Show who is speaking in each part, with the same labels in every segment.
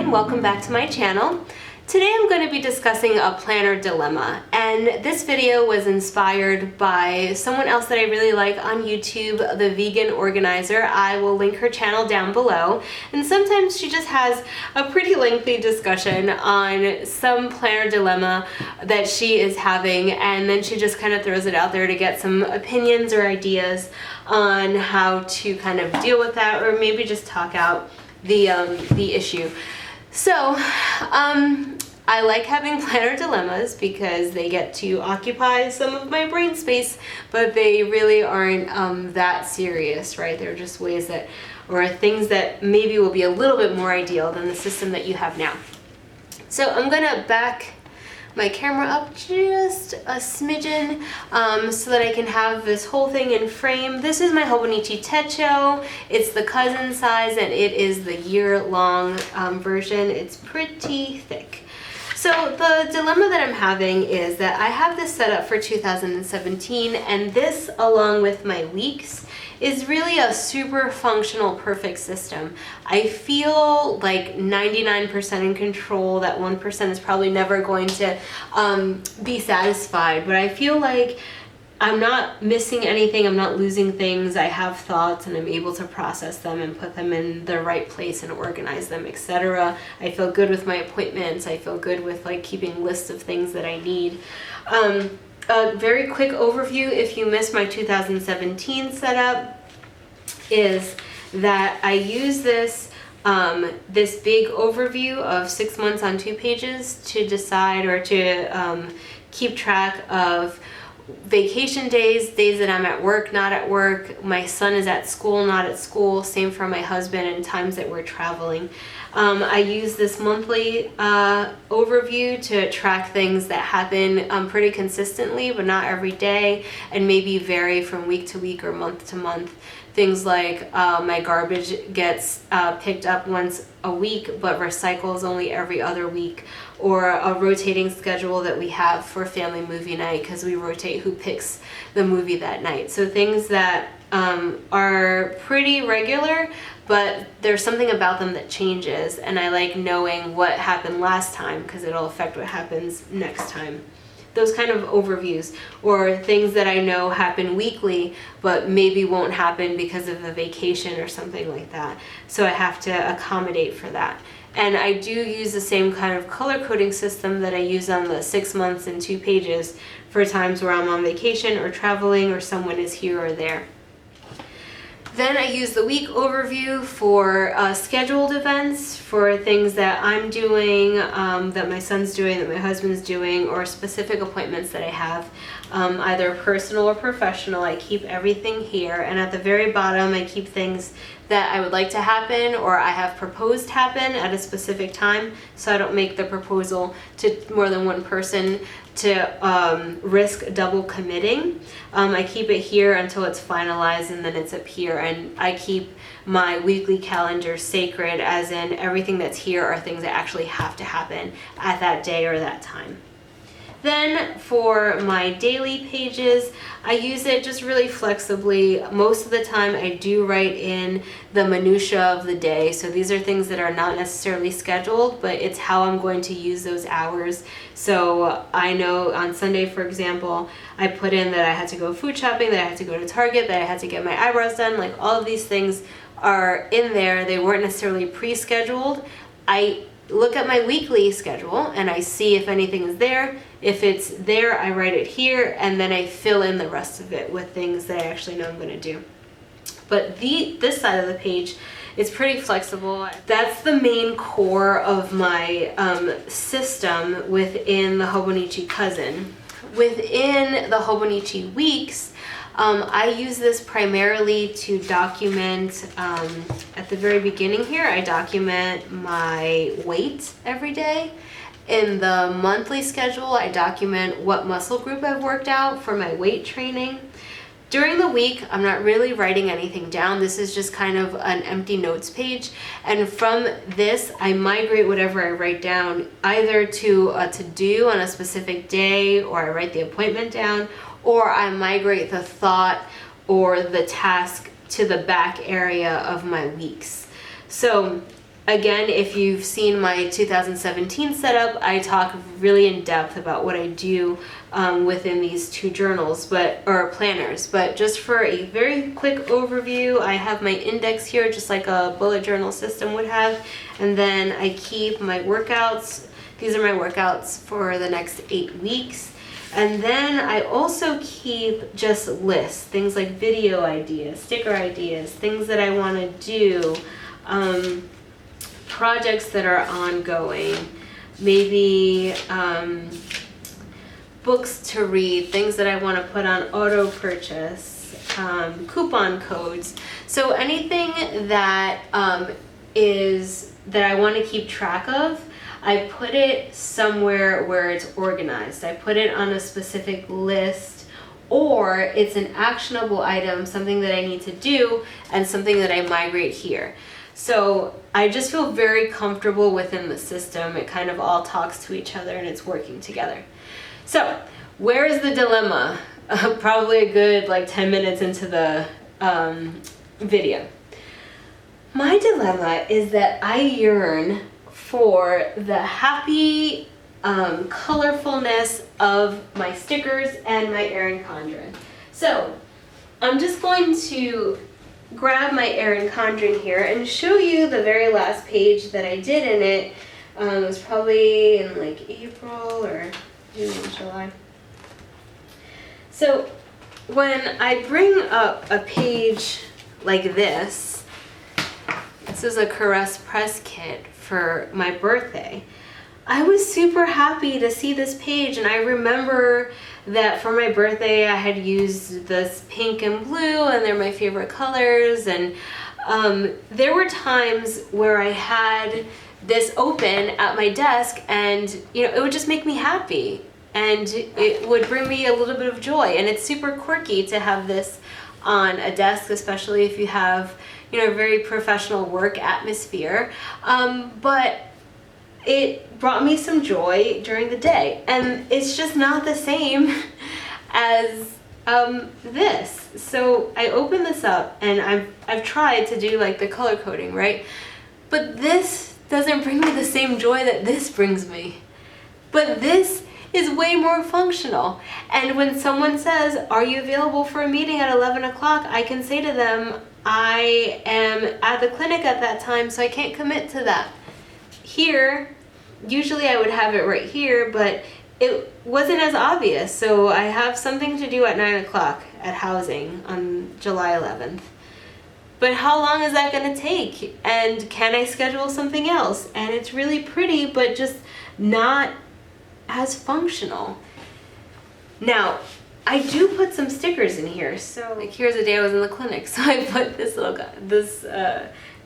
Speaker 1: and welcome back to my channel. Today I'm going to be discussing a planner dilemma, and this video was inspired by someone else that I really like on YouTube, The Vegan Organizer. I will link her channel down below, and sometimes she just has a pretty lengthy discussion on some planner dilemma that she is having, and then she just kind of throws it out there to get some opinions or ideas on how to kind of deal with that, or maybe just talk out the issue. So, I like having planner dilemmas because they get to occupy some of my brain space, but they really aren't that serious, right? They're just ways that, or things that maybe will be a little bit more ideal than the system that you have now. So I'm gonna back my camera up just a smidgen so that I can have this whole thing in frame. This is my Hobonichi Techo. It's the cousin size and it is the year-long version. It's pretty thick. So the dilemma that I'm having is that I have this set up for 2017, and this, along with my weeks, is really a super functional, perfect system. I feel like 99% in control. That 1% is probably never going to be satisfied, but I feel like I'm not missing anything, I'm not losing things, I have thoughts and I'm able to process them and put them in the right place and organize them, etc. I feel good with my appointments, I feel good with like keeping lists of things that I need. A very quick overview, if you missed my 2017 setup, is that I use this this big overview of 6 months on 2 pages to decide or to keep track of vacation days, days that I'm at work, not at work, my son is at school, not at school, same for my husband, and times that we're traveling. I use this monthly overview to track things that happen pretty consistently, but not every day, and maybe vary from week to week or month to month. Things like my garbage gets picked up once a week, but recycles only every other week, or a rotating schedule that we have for family movie night because we rotate who picks the movie that night. So things that are pretty regular, but there's something about them that changes, and I like knowing what happened last time because it'll affect what happens next time. Those kind of overviews, or things that I know happen weekly but maybe won't happen because of a vacation or something like that. So I have to accommodate for that. And I do use the same kind of color coding system that I use on the 6 months and 2 pages for times where I'm on vacation or traveling or someone is here or there. Then I use the week overview for scheduled events, for things that I'm doing, that my son's doing, that my husband's doing, or specific appointments that I have, either personal or professional. I keep everything here, and at the very bottom I keep things that I would like to happen or I have proposed happen at a specific time, so I don't make the proposal to more than one person to risk double committing. I keep it here until it's finalized, and then it's up here, and I keep my weekly calendar sacred, as in everything that's here are things that actually have to happen at that day or that time. Then for my daily pages, I use it just really flexibly. Most of the time I do write in the minutia of the day. So these are things that are not necessarily scheduled, but it's how I'm going to use those hours. So I know on Sunday, for example, I put in that I had to go food shopping, that I had to go to Target, that I had to get my eyebrows done. Like all of these things are in there. They weren't necessarily pre-scheduled. I look at my weekly schedule and I see if anything is there. If it's there, I write it here, and then I fill in the rest of it with things that I actually know I'm going to do. But this side of the page is pretty flexible. That's the main core of my system within the Hobonichi Cousin. Within the Hobonichi Weeks, I use this primarily to document, at the very beginning here, I document my weight every day. In the monthly schedule, I document what muscle group I've worked out for my weight training. During the week, I'm not really writing anything down. This is just kind of an empty notes page. And from this, I migrate whatever I write down either to a to-do on a specific day, or I write the appointment down, or I migrate the thought or the task to the back area of my weeks. So Again, if you've seen my 2017 setup, I talk really in depth about what I do within these two journals, or planners. But just for a very quick overview, I have my index here, just like a bullet journal system would have. And then I keep my workouts. These are my workouts for the next 8 weeks. And then I also keep just lists, things like video ideas, sticker ideas, things that I want to do, projects that are ongoing, maybe books to read, things that I want to put on auto purchase, coupon codes. So anything that that I want to keep track of, I put it somewhere where it's organized. I put it on a specific list, or it's an actionable item, something that I need to do, and something that I migrate here. So I just feel very comfortable within the system. It kind of all talks to each other and it's working together. So where is the dilemma? Probably a good 10 minutes into the video. My dilemma is that I yearn for the happy colorfulness of my stickers and my Erin Condren. So I'm just going to grab my Erin Condren here and show you the very last page that I did in it. It was probably in April or June or July. So when I bring up a page like this is a Caress press kit for my birthday. I was super happy to see this page, and I remember that for my birthday I had used this pink and blue, and they're my favorite colors, and there were times where I had this open at my desk, and it would just make me happy, and it would bring me a little bit of joy. And it's super quirky to have this on a desk, especially if you have a very professional work atmosphere, but it brought me some joy during the day, and it's just not the same as this. So I opened this up, and I've tried to do the color coding, right? But this doesn't bring me the same joy that this brings me. But this is way more functional. And when someone says, "Are you available for a meeting at 11 o'clock?" I can say to them, "I am at the clinic at that time, so I can't commit to that." Here, usually I would have it right here, but it wasn't as obvious. So I have something to do at 9 o'clock at housing on July 11th. But how long is that going to take? And can I schedule something else? And it's really pretty, but just not as functional. Now, I do put some stickers in here. So here's a day I was in the clinic, so I put this little guy, this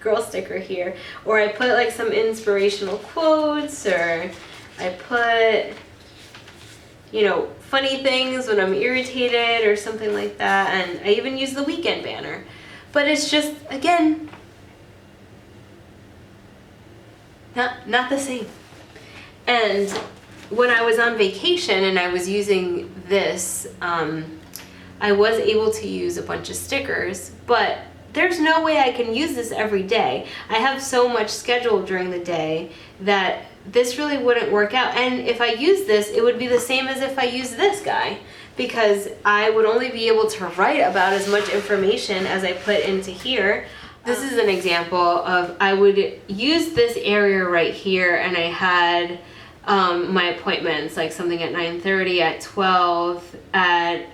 Speaker 1: girl sticker here, or I put some inspirational quotes, or I put funny things when I'm irritated or something like that, and I even use the weekend banner. But it's just, again, not the same. And when I was on vacation and I was using this, I was able to use a bunch of stickers, but there's no way I can use this every day. I have so much scheduled during the day that this really wouldn't work out. And if I use this, it would be the same as if I use this guy, because I would only be able to write about as much information as I put into here. This is an example of, I would use this area right here, and I had my appointments, something at 9:30, at 12, at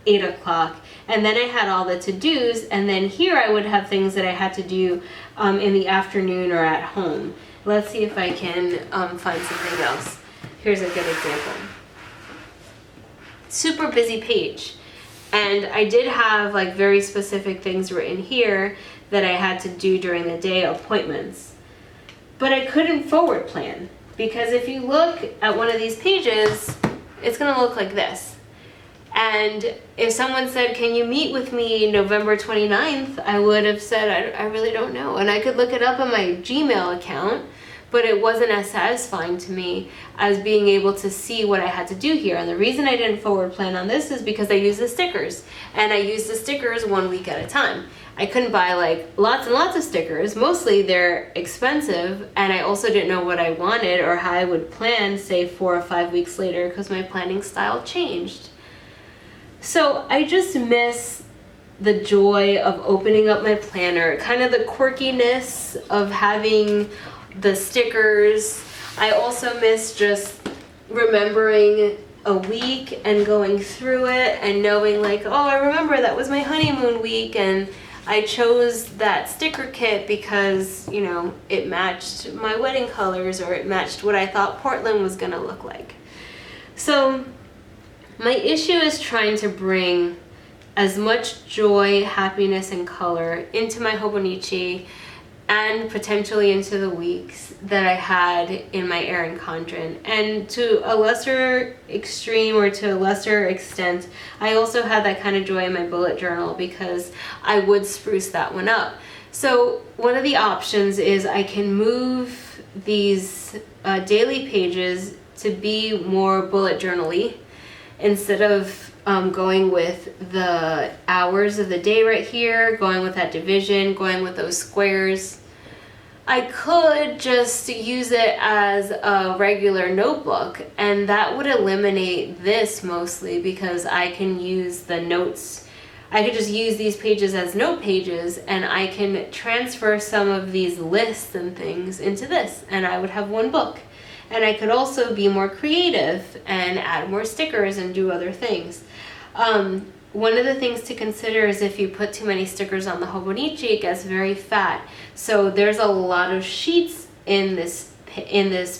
Speaker 1: 8 o'clock. And then I had all the to-dos, and then here I would have things that I had to do in the afternoon or at home. Let's see if I can find something else. Here's a good example. Super busy page. And I did have very specific things written here that I had to do during the day, appointments. But I couldn't forward plan, because if you look at one of these pages, it's gonna look like this. And if someone said, "Can you meet with me November 29th?" I would have said, I really don't know. And I could look it up on my Gmail account, but it wasn't as satisfying to me as being able to see what I had to do here. And the reason I didn't forward plan on this is because I used the stickers, and I used the stickers 1 week at a time. I couldn't buy like lots and lots of stickers. Mostly they're expensive, and I also didn't know what I wanted or how I would plan, say 4 or 5 weeks later, because my planning style changed. So I just miss the joy of opening up my planner, kind of the quirkiness of having the stickers. I also miss just remembering a week and going through it and knowing like, oh, I remember that was my honeymoon week, and I chose that sticker kit because, you know, it matched my wedding colors, or it matched what I thought Portland was gonna look like. So my issue is trying to bring as much joy, happiness, and color into my Hobonichi, and potentially into the weeks that I had in my Erin Condren. And to a lesser extreme, or to a lesser extent, I also had that kind of joy in my bullet journal, because I would spruce that one up. So one of the options is I can move these daily pages to be more bullet journal-y, instead of going with the hours of the day right here, going with that division, going with those squares. I could just use it as a regular notebook, and that would eliminate this mostly, because I can use the notes. I could just use these pages as note pages, and I can transfer some of these lists and things into this, and I would have one book. And I could also be more creative and add more stickers and do other things. One of the things to consider is if you put too many stickers on the Hobonichi, it gets very fat. So there's a lot of sheets in this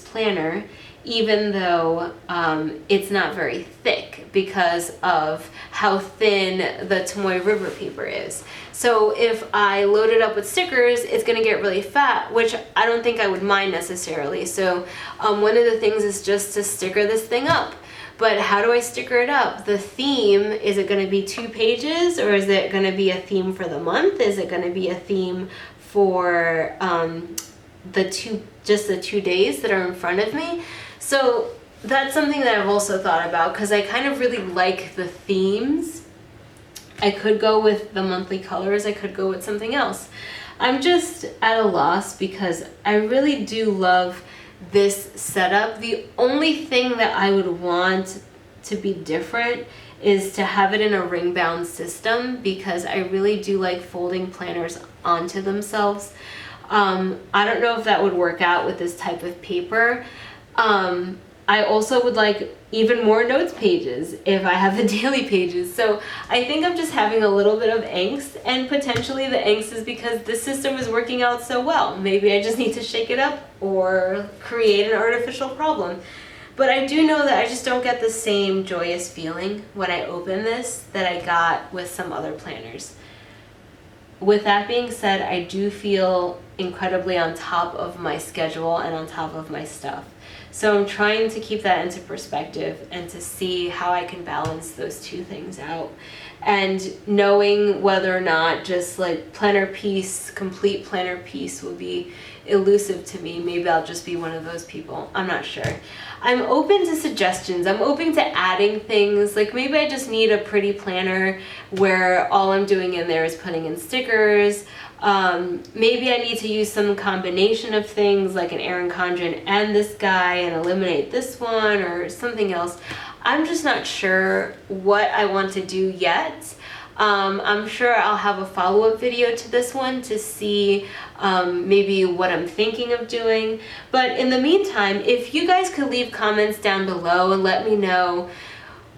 Speaker 1: planner, even though it's not very thick because of how thin the Tomoe River paper is. So if I load it up with stickers, it's gonna get really fat, which I don't think I would mind necessarily. So one of the things is just to sticker this thing up. But how do I sticker it up? The theme, is it gonna be 2 pages, or is it gonna be a theme for the month? Is it gonna be a theme for the 2 days that are in front of me? So that's something that I've also thought about, because I kind of really like the themes. I could go with the monthly colors, I could go with something else. I'm just at a loss because I really do love this setup. The only thing that I would want to be different is to have it in a ring bound system, because I really do like folding planners onto themselves. I don't know if that would work out with this type of paper. I also would like even more notes pages if I have the daily pages. So I think I'm just having a little bit of angst, and potentially the angst is because this system is working out so well. Maybe I just need to shake it up or create an artificial problem. But I do know that I just don't get the same joyous feeling when I open this that I got with some other planners. With that being said, I do feel incredibly on top of my schedule and on top of my stuff. So I'm trying to keep that into perspective and to see how I can balance those two things out. And knowing whether or not just like planner piece, complete planner piece will be elusive to me. Maybe I'll just be one of those people. I'm not sure. I'm open to suggestions. I'm open to adding things. Like maybe I just need a pretty planner where all I'm doing in there is putting in stickers. Maybe I need to use some combination of things like an Erin Condren and this guy and eliminate this one or something else. I'm just not sure what I want to do yet. I'm sure I'll have a follow-up video to this one to see maybe what I'm thinking of doing. But in the meantime, if you guys could leave comments down below and let me know,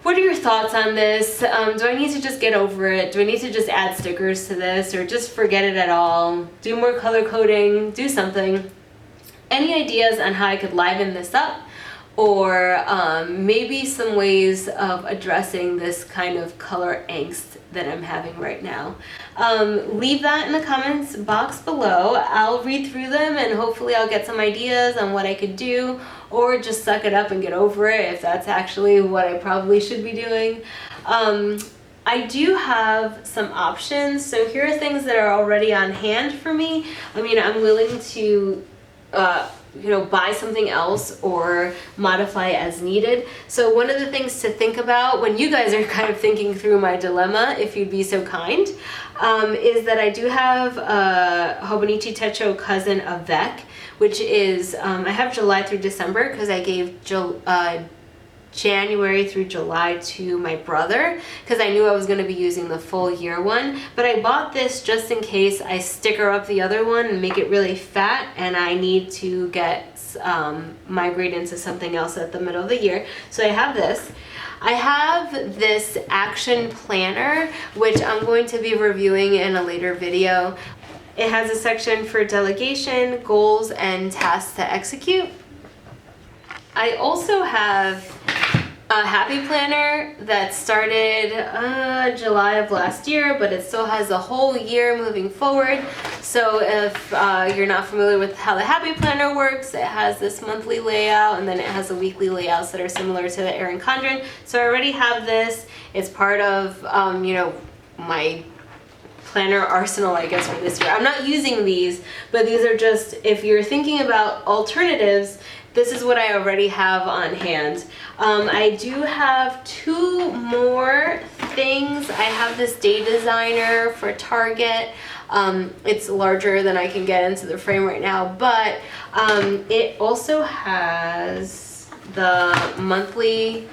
Speaker 1: what are your thoughts on this? Do I need to just get over it? Do I need to just add stickers to this, or just forget it at all? Do more color coding, do something. Any ideas on how I could liven this up? Or maybe some ways of addressing this kind of color angst that I'm having right now. Leave that in the comments box below. I'll read through them and hopefully I'll get some ideas on what I could do, or just suck it up and get over it if that's actually what I probably should be doing. I do have some options. So here are things that are already on hand for me. I mean, I'm willing to buy something else or modify as needed. So one of the things to think about when you guys are kind of thinking through my dilemma, if you'd be so kind, is that I do have a Hobonichi Techo cousin Avec, which is, I have July through December because I gave January through July to my brother because I knew I was going to be using the full year one, but I bought this just in case I sticker up the other one and make it really fat and I need to migrate into something else at the middle of the year. So I have this. I have this action planner, which I'm going to be reviewing in a later video. It has a section for delegation, goals, and tasks to execute. I also have a happy planner that started July of last year, but it still has a whole year moving forward. So if you're not familiar with how the happy planner works, it has this monthly layout and then it has the weekly layouts that are similar to the Erin Condren. So I already have this. It's part of my planner arsenal, I guess, for this year. I'm not using these, but these are just, if you're thinking about alternatives, this is what I already have on hand. I do have two more things. I have this day designer for Target. It's larger than I can get into the frame right now, but it also has the monthly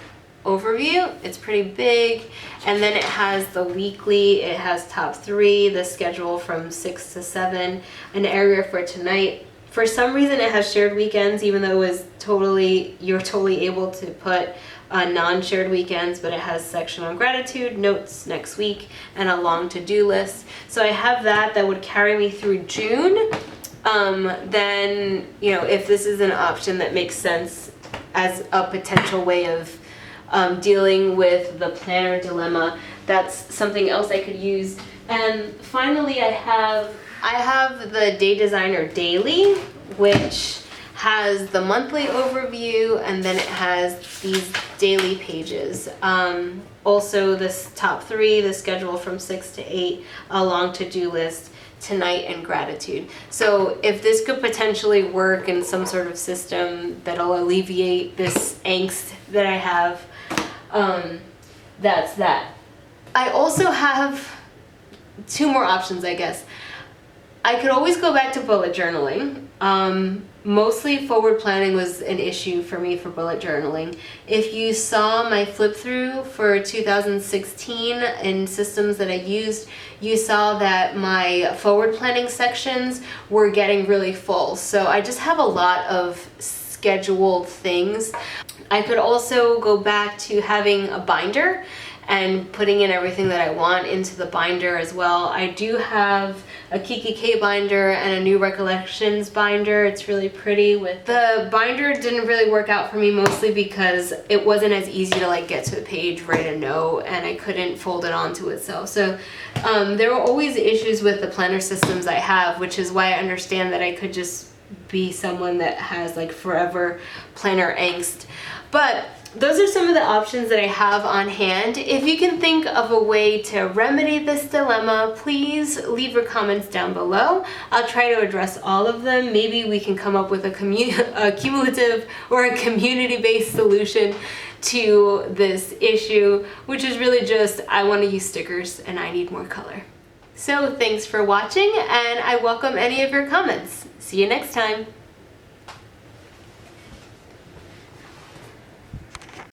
Speaker 1: overview. It's pretty big, and then it has the weekly. It has top 3, the schedule from 6 to 7, an area for tonight. For some reason it has shared weekends, even though you're totally able to put non-shared weekends, but it has section on gratitude, notes next week, and a long to-do list. So I have that would carry me through June. Then, if this is an option that makes sense as a potential way of dealing with the planner dilemma, that's something else I could use. And finally, I have the Day Designer Daily, which has the monthly overview, and then it has these daily pages. Also, this top 3, the schedule from 6 to 8, a long to-do list, tonight, and gratitude. So if this could potentially work in some sort of system that'll alleviate this angst that I have, that's that. I also have 2 more options, I guess. I could always go back to bullet journaling. Mostly forward planning was an issue for me for bullet journaling. If you saw my flip through for 2016 in systems that I used, you saw that my forward planning sections were getting really full. So I just have a lot of scheduled things. I could also go back to having a binder and putting in everything that I want into the binder as well. I do have a KKK binder and a New Recollections binder. It's really pretty. The binder didn't really work out for me, mostly because it wasn't as easy to get to a page, write a note, and I couldn't fold it onto itself. So there were always issues with the planner systems I have, which is why I understand that I could just be someone that has forever planner angst. But those are some of the options that I have on hand. If you can think of a way to remedy this dilemma, please leave your comments down below. I'll try to address all of them. Maybe we can come up with a cumulative or a community-based solution to this issue, which is really just, I want to use stickers and I need more color. So thanks for watching, and I welcome any of your comments. See you next time.